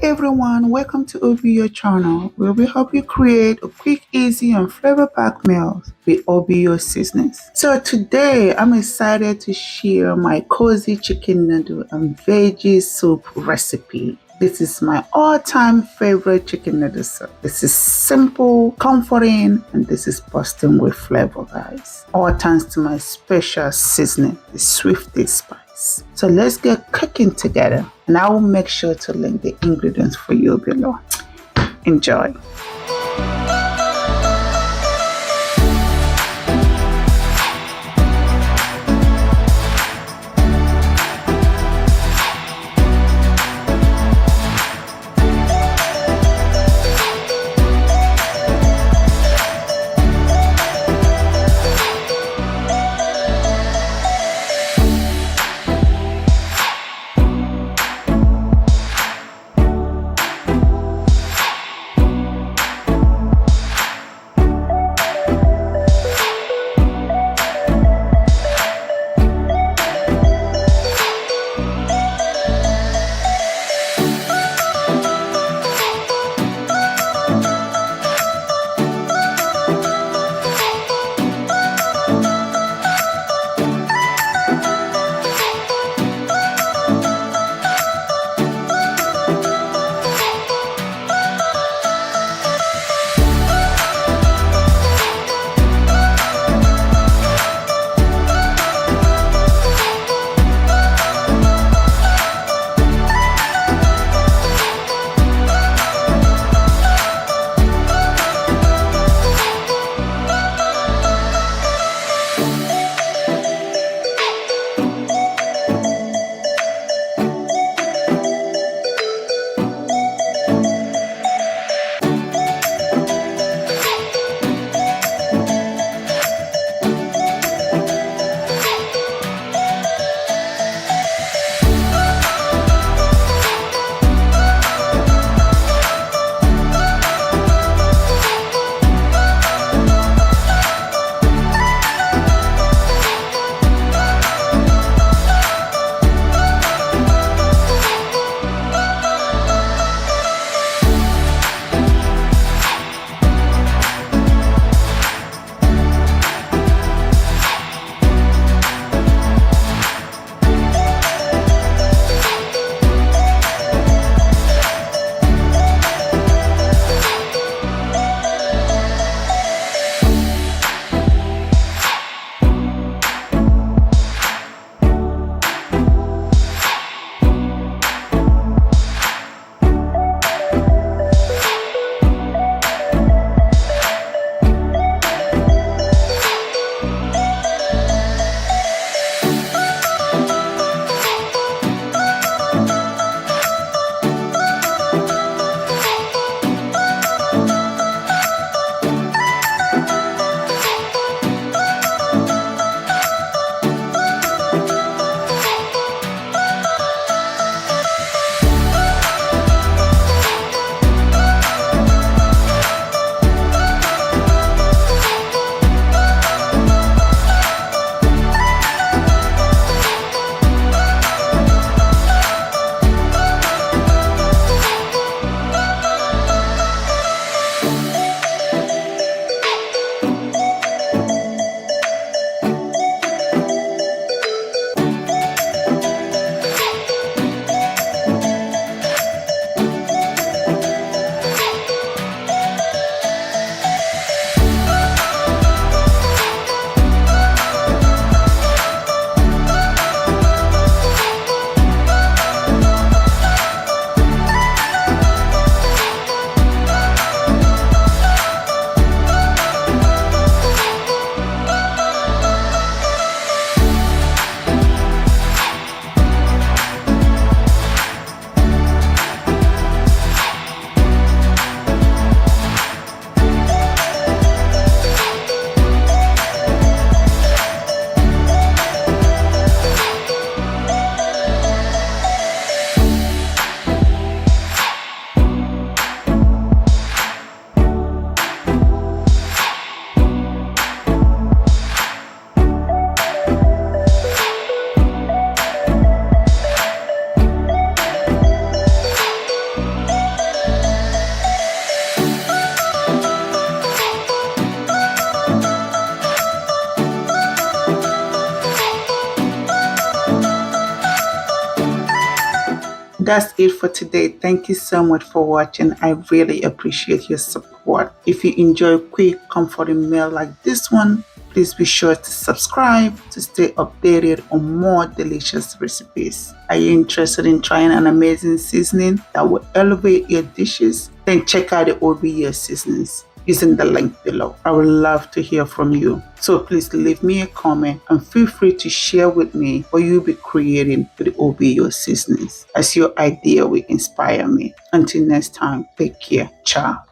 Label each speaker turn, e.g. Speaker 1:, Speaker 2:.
Speaker 1: everyone, welcome to O.B.O channel, where we help you create a quick, easy and flavor-packed meals with O.B.O seasonings. So today I'm excited to share my cozy chicken noodle and veggie soup recipe. This is my all-time favorite chicken noodle soup. This is simple, comforting, and this is bursting with flavor, guys. All thanks to my special seasoning, the Swiiftty-Spice. So let's get cooking together, and I will make sure to link the ingredients for you below. Enjoy. that's it for today. Thank you so much for watching. I really appreciate your support. If you enjoy a quick, comforting meal like this one, please be sure to subscribe to stay updated on more delicious recipes. Are you interested in trying an amazing seasoning that will elevate your dishes? Then check out the O.B.O seasonings using the link below. I would love to hear from you. So please leave me a comment and feel free to share with me what you'll be creating with the O.B.O seasonings, as your idea will inspire me. Until next time, take care. Ciao.